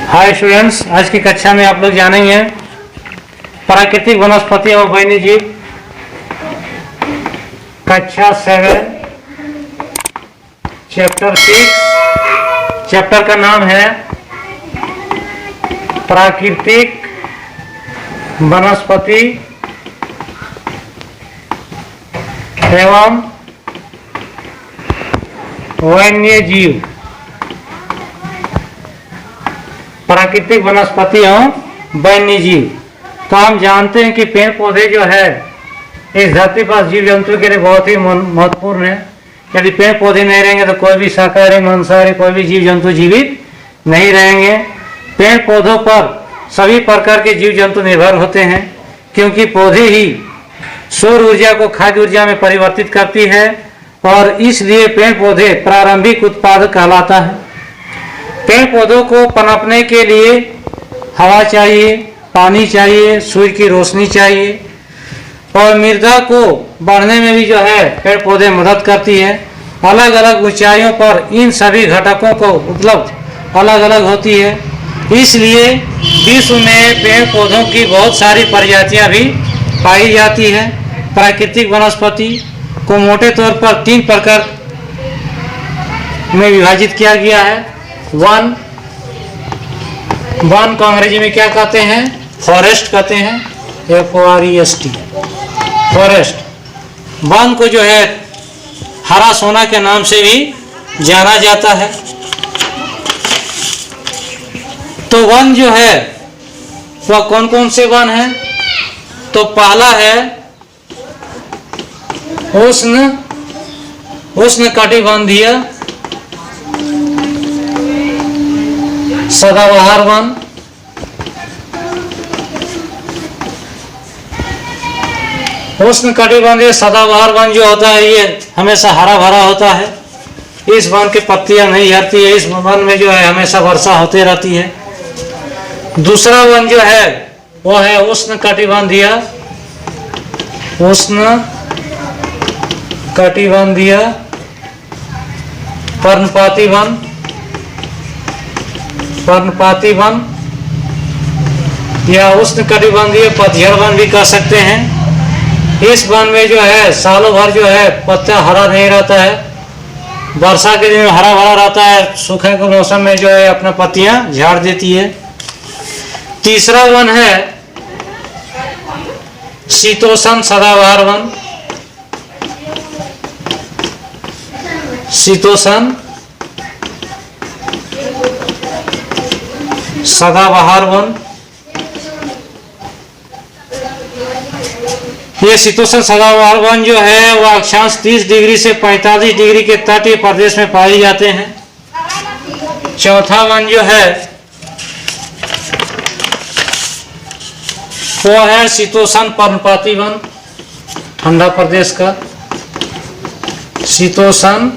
Hi students, आज की कक्षा में आप लोग जानेंगे प्राकृतिक वनस्पति और वन्य जीव, कक्षा 7 चैप्टर 6। चैप्टर का नाम है प्राकृतिक वनस्पति एवं वन्य जीव। प्राकृतिक वनस्पति एवं वन्य जीव। तो हम जानते हैं कि पेड़ पौधे जो है इस धरती पर जीव जंतु के लिए बहुत ही महत्वपूर्ण है। यदि पेड़ पौधे नहीं रहेंगे तो कोई भी शाकाहारी मांसाहारी कोई भी जीव जंतु जीवित नहीं रहेंगे। पेड़ पौधों पर सभी प्रकार के जीव जंतु निर्भर होते हैं, क्योंकि पौधे ही सौर ऊर्जा को खाद्य ऊर्जा में परिवर्तित करती है और इसलिए पेड़ पौधे प्रारंभिक उत्पादक कहलाता है। पेड़ पौधों को पनपने के लिए हवा चाहिए, पानी चाहिए, सूर्य की रोशनी चाहिए और मृदा को बढ़ने में भी जो है पेड़ पौधे मदद करती है। अलग अलग ऊंचाइयों पर इन सभी घटकों को उपलब्ध अलग अलग होती है, इसलिए विश्व में पेड़ पौधों की बहुत सारी प्रजातियां भी पाई जाती है। प्राकृतिक वनस्पति को मोटे तौर पर 3 प्रकार में विभाजित किया गया है। वन को अंग्रेजी में क्या कहते हैं? फॉरेस्ट कहते हैं, FOREST फॉरेस्ट। वन को जो है हरा सोना के नाम से भी जाना जाता है। तो वन जो है वह कौन कौन से वन है? तो पहला है उष्णकटिबंधीय सदाबहार वन। उष्णकटिबंधीय सदाबहार वन जो होता है ये हमेशा हरा भरा होता है। इस वन की पत्तियां नहीं झड़ती है। इस वन में जो है हमेशा वर्षा होती रहती है। दूसरा वन जो है वो है उष्णकटिबंधीय पर्णपाती वन या उष्णकटिबंधीय पतझड़ वन भी कह सकते हैं। इस वन में जो है सालों भर जो है पत्ता हरा नहीं रहता है। वर्षा के दिन में हरा भरा रहता है, सूखे के मौसम में जो है अपना पत्तियां झाड़ देती है। तीसरा वन है शीतोष्ण सदाबहार वन। शीतोष्ण सदाबहार वन, ये शीतोष्ण सदाबहार वन जो है वह अक्षांश 30 डिग्री से 45 डिग्री के तटीय प्रदेश में पाए जाते हैं। चौथा वन जो है वो है शीतोष्ण पर्णपाती वन, ठंडा प्रदेश का शीतोष्ण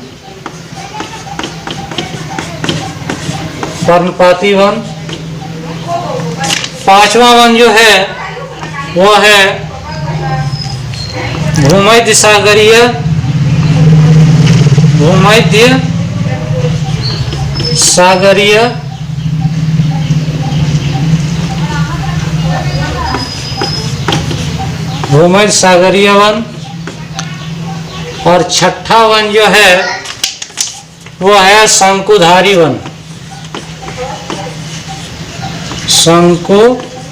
पर्णपाती वन। पांचवा वन जो है वो है भूमध्य सागरीय वन। और छठा वन जो है वो है शंकुधारी वन। शंकुधारी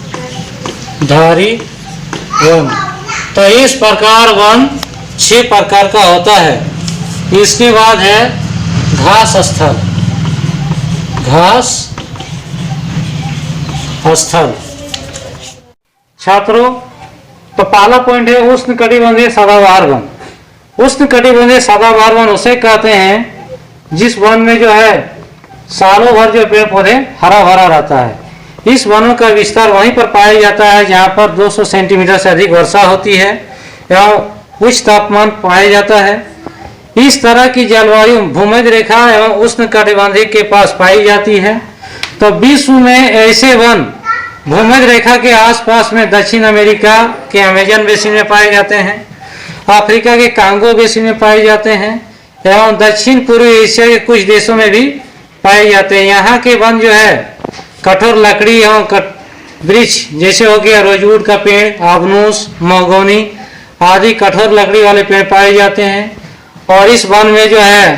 वन। तो इस प्रकार वन 6 प्रकार का होता है। इसके बाद है घास स्थल। छात्रों, तो पहला पॉइंट है उष्णकटिबंधीय सदाबहार वन। उष्णकटिबंधीय सदाबहार वन उसे कहते हैं जिस वन में जो है सालों भर जो पेड़ पौधे हरा भरा रहता है। इस वनों का विस्तार वहीं पर पाया जाता है जहां पर 200 सेंटीमीटर से अधिक वर्षा होती है एवं उच्च तापमान पाया जाता है। इस तरह की जलवायु भूमध्य रेखा एवं उष्णकटिबंधीय के पास पाई जाती है। तो विश्व में ऐसे वन भूमध्य रेखा के आसपास में दक्षिण अमेरिका के अमेजन बेसिन में पाए जाते हैं, अफ्रीका के कांगो बेसिन में पाए जाते हैं एवं दक्षिण पूर्वी एशिया के कुछ देशों में भी पाए जाते हैं। यहाँ के वन जो है कठोर लकड़ी एवं वृक्ष जैसे हो गया रोजवुड का पेड़, आबनूस, महोगनी आदि कठोर लकड़ी वाले पेड़ पाए जाते हैं। और इस वन में जो है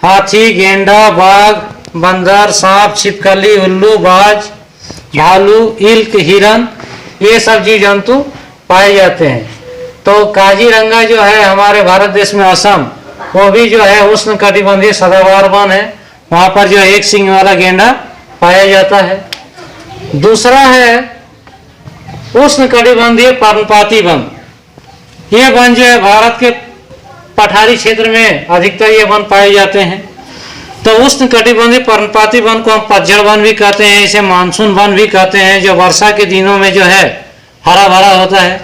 हाथी, गेंडा, बाघ, बंदर, सांप, छिपकली, उल्लू, बाज, भालू, इल्क, हिरन ये सब जीव जंतु पाए जाते हैं। तो काजीरंगा जो है हमारे भारत देश में असम, वो भी जो है उष्ण कटिबंधीय सदाबहार वन है। वहाँ पर जो एक सींग वाला गेंडा पाया जाता है। दूसरा है उष्ण कटिबंधीय पर्णपाती वन। ये वन जो है भारत के पठारी क्षेत्र में अधिकतर ये वन पाए जाते हैं। तो उष्ण कटिबंधीय पर्णपाती वन को हम पतझड़ वन भी कहते हैं, इसे मानसून वन भी कहते हैं, जो वर्षा के दिनों में जो है हरा भरा होता है।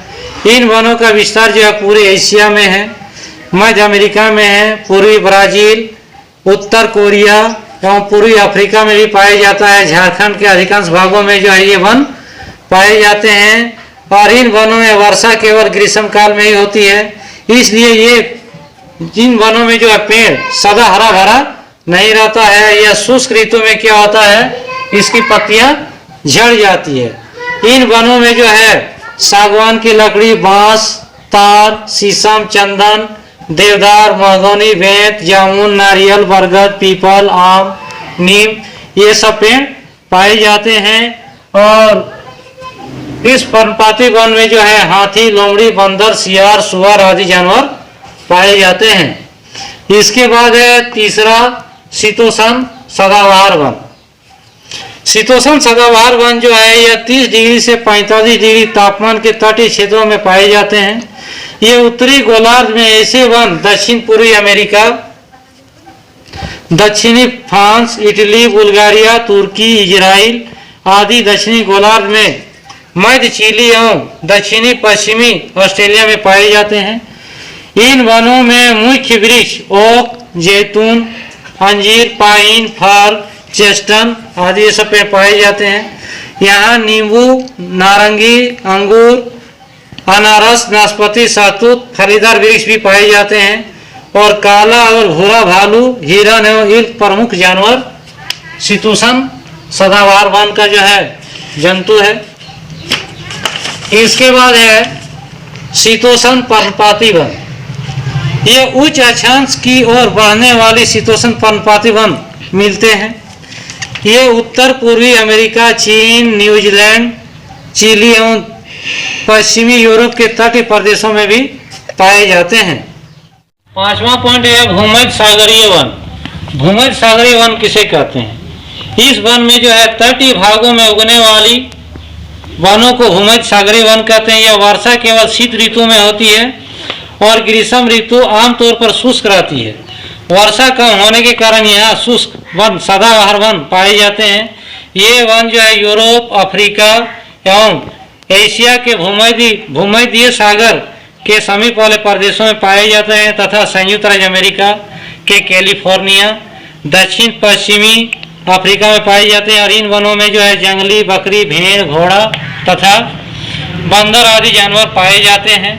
इन वनों का विस्तार जो है पूरे एशिया में है, मध्य अमेरिका में है, पूर्वी ब्राजील, उत्तर कोरिया एवं पूर्वी अफ्रीका में भी पाया जाता है। झारखंड के अधिकांश भागों में जो है ये वन पाए जाते हैं। और इन वनों में वर्षा केवल ग्रीष्म काल में ही होती है, इसलिए ये जिन वनों में जो है पेड़ सदा हरा भरा नहीं रहता है। यह शुष्क ऋतु में क्या होता है, इसकी पत्तियां झड़ जाती है। इन वनों में जो है सागवान की लकड़ी, बांस, तार, शीशम, चंदन, देवदार, महोगनी, बेंत, जामुन, नारियल, बरगद, पीपल, आम, नीम ये सब पेड़ पाए जाते हैं। और इस पर्णपाती वन में जो है हाथी, लोमड़ी, बंदर, सियार, सुअर आदि जानवर पाए जाते हैं। इसके बाद है तीसरा शीतोष्ण सदाबहार वन। शीतोष्ण सदाबहार वन जो है यह 30 डिग्री से 45 डिग्री तापमान के तटीय क्षेत्रों में पाए जाते हैं। ये उत्तरी गोलार्ध में ऐसे वन दक्षिण पूर्वी अमेरिका, दक्षिणी फ्रांस, इटली, बुल्गारिया, तुर्की, इजराइल आदि दक्षिणी गोलार्ध में, मध्य चिली एवं दक्षिणी पश्चिमी ऑस्ट्रेलिया में पाए जाते हैं। इन वनों में मुख्य वृक्ष ओक, जैतून, अंजीर, पाइन, फर, चेस्टन आदि ये सब पेड़ पाए जाते हैं। यहाँ नींबू, नारंगी, अंगूर, अनारस, नाशपाती, सहतूत, फलीदार वृक्ष भी पाए जाते हैं। और काला और भूरा भालू, हिरन एवं इल्क प्रमुख जानवर शीतोष्ण सदाबहार वन का जो है जंतु है। इसके बाद है शीतोष्ण पर्णपाती वन। ये उच्च अक्षांश की ओर बढ़ने वाली शीतोष्ण पर्णपाती वन मिलते हैं। ये उत्तर पूर्वी अमेरिका, चीन, न्यूजीलैंड, चिली एवं पश्चिमी यूरोप के तटीय प्रदेशों में भी पाए जाते हैं। पांचवा पॉइंट है भूमध्य सागरीय वन। भूमध्य सागरीय वन किसे कहते हैं? इस वन में जो है तटीय भागों में उगने वाली वनों को भूमध्य सागरीय वन कहते हैं। यह वर्षा केवल शीत ऋतु में होती है और ग्रीष्म ऋतु आमतौर पर शुष्क रहती है। वर्षा कम होने के कारण यहाँ शुष्क वन सदाबहार वन पाए जाते हैं। ये वन जो है यूरोप, अफ्रीका एवं एशिया के भूमध्य सागर के समीप वाले प्रदेशों में पाए जाते हैं तथा संयुक्त राज्य अमेरिका के कैलिफोर्निया, दक्षिण पश्चिमी अफ्रीका में पाए जाते हैं। और इन वनों में जो है जंगली बकरी, भेड़, घोड़ा तथा बंदर आदि जानवर पाए जाते हैं।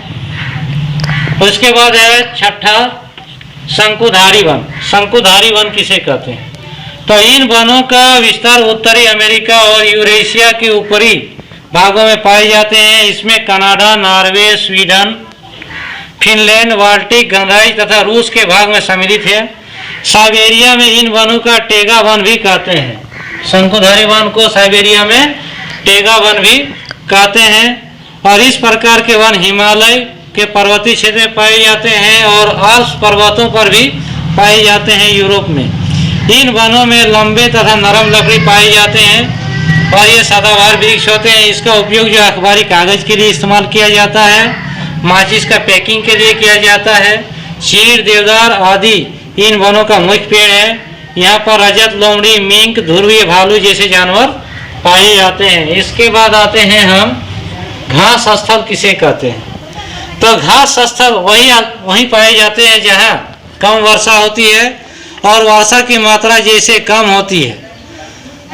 उसके बाद है छठा शंकुधारी वन। शंकुधारी वन किसे कहते हैं? तो इन वनों का विस्तार उत्तरी अमेरिका और यूरेशिया के ऊपरी भागों में पाए जाते हैं। इसमें Canada, Norway, Sweden, Finland, Baltic, गणराज्य तथा रूस के भाग में सम्मिलित है। साइबेरिया में इन वनों का टेगा वन भी कहते हैं। शंकुधारी वन को साइबेरिया में टेगा वन भी कहते हैं। और इस प्रकार के वन हिमालय के पर्वतीय क्षेत्र में पाए जाते हैं और आल्प्स पर्वतों पर भी पाए जाते हैं यूरोप में। इन वनों में लंबे तथा नरम लकड़ी पाए जाते हैं और ये सदाबहार वृक्ष होते हैं। इसका उपयोग जो अखबारी कागज के लिए इस्तेमाल किया जाता है, माचिस का पैकिंग के लिए किया जाता है। चीड़, देवदार आदि इन वनों का मुख्य पेड़ है। यहाँ पर रजत, लोमड़ी, मिंक, ध्रुवीय भालू जैसे जानवर पाए जाते हैं। इसके बाद आते हैं हम घास स्थल किसे कहते हैं? तो घास स्थल वहीं पाए जाते हैं जहाँ कम वर्षा होती है और वर्षा की मात्रा जैसे कम होती है।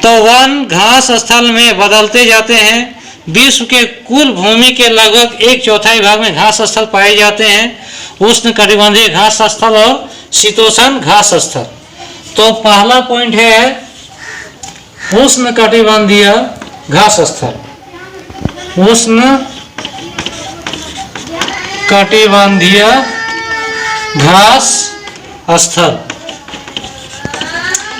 तो वन घास स्थल में बदलते जाते हैं। विश्व के कुल भूमि के लगभग 1/4 भाग में घास स्थल पाए जाते हैं। उष्ण कटिबंधीय घास स्थल और शीतोष्ण घास स्थल। तो पहला पॉइंट है उष्णकटिबंधीय घास स्थल, उष्ण कटिबंधीय घास स्थल।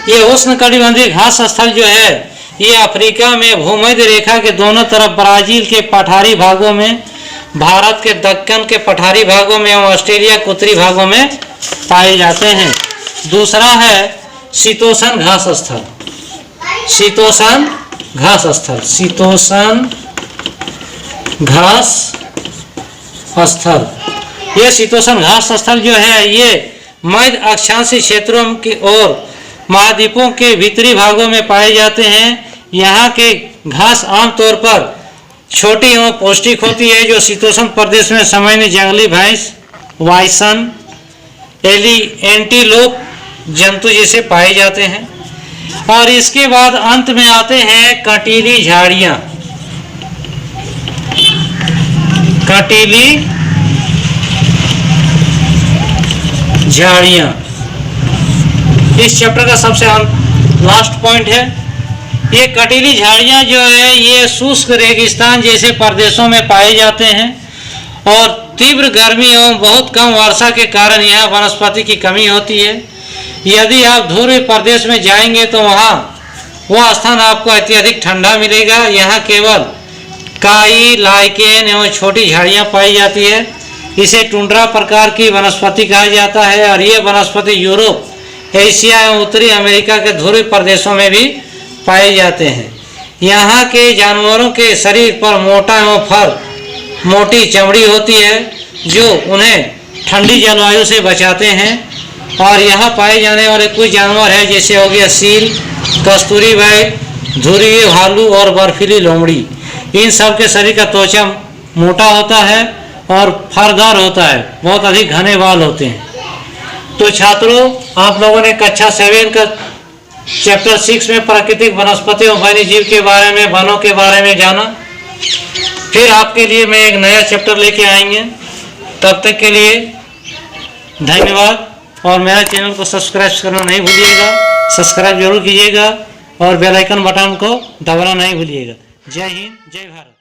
ये उष्ण कटिबंधीय घास स्थल जो है ये अफ्रीका में भूमध्य रेखा के दोनों तरफ, ब्राजील के पठारी भागों में, भारत के दक्कन के पठारी भागों में एवं ऑस्ट्रेलिया के उत्तरी भागों में पाए जाते हैं। दूसरा है शीतोष्ण घास स्थल, शीतोष्ण घास स्थल, शीतोष्ण घास स्थल। ये शीतोष्ण घास स्थल जो है ये मध्य अक्षांशीय क्षेत्रों की और महाद्वीपों के भीतरी भागों में पाए जाते हैं। यहाँ के घास आमतौर पर छोटी एवं पौष्टिक होती है, जो शीतोष्ण प्रदेश में सामान्य जंगली भैंस, वाइसन, एंटीलोप जंतु जैसे पाए जाते हैं। और इसके बाद अंत में आते हैं कंटीली झाड़ियाँ, कंटीली झाड़ियाँ इस चैप्टर का सबसे लास्ट पॉइंट है। ये कंटीली झाड़ियाँ जो है ये शुष्क रेगिस्तान जैसे प्रदेशों में पाए जाते हैं और तीव्र गर्मी एवं बहुत कम वर्षा के कारण यहाँ वनस्पति की कमी होती है। यदि आप ध्रुवीय प्रदेश में जाएंगे तो वहाँ वह स्थान आपको अत्यधिक ठंडा मिलेगा। यहाँ केवल काई, लाइकेन एवं छोटी झाड़ियाँ पाई जाती है। इसे टुंड्रा प्रकार की वनस्पति कहा जाता है और ये वनस्पति यूरोप, एशिया एवं उत्तरी अमेरिका के ध्रुवीय प्रदेशों में भी पाए जाते हैं। यहाँ के जानवरों के शरीर पर मोटा एवं फर, मोटी चमड़ी होती है जो उन्हें ठंडी जलवायु से बचाते हैं। और यहाँ पाए जाने वाले कुछ जानवर हैं जैसे हो गया सील, कस्तूरी बैल, ध्रुवीय भालू और बर्फीली लोमड़ी। इन सब के शरीर का त्वचा मोटा होता है और फरदार होता है, बहुत अधिक घने बाल होते हैं। तो छात्रों, आप लोगों ने कक्षा 7 का चैप्टर 6 में प्राकृतिक वनस्पति और वन्य जीव के बारे में, वनों के बारे में जाना। फिर आपके लिए मैं एक नया चैप्टर लेके आएंगे। तब तक के लिए धन्यवाद और मेरा चैनल को सब्सक्राइब करना नहीं भूलिएगा। सब्सक्राइब जरूर कीजिएगा और बेल आइकन बटन को दबाना नहीं भूलिएगा। जय हिंद, जय भारत।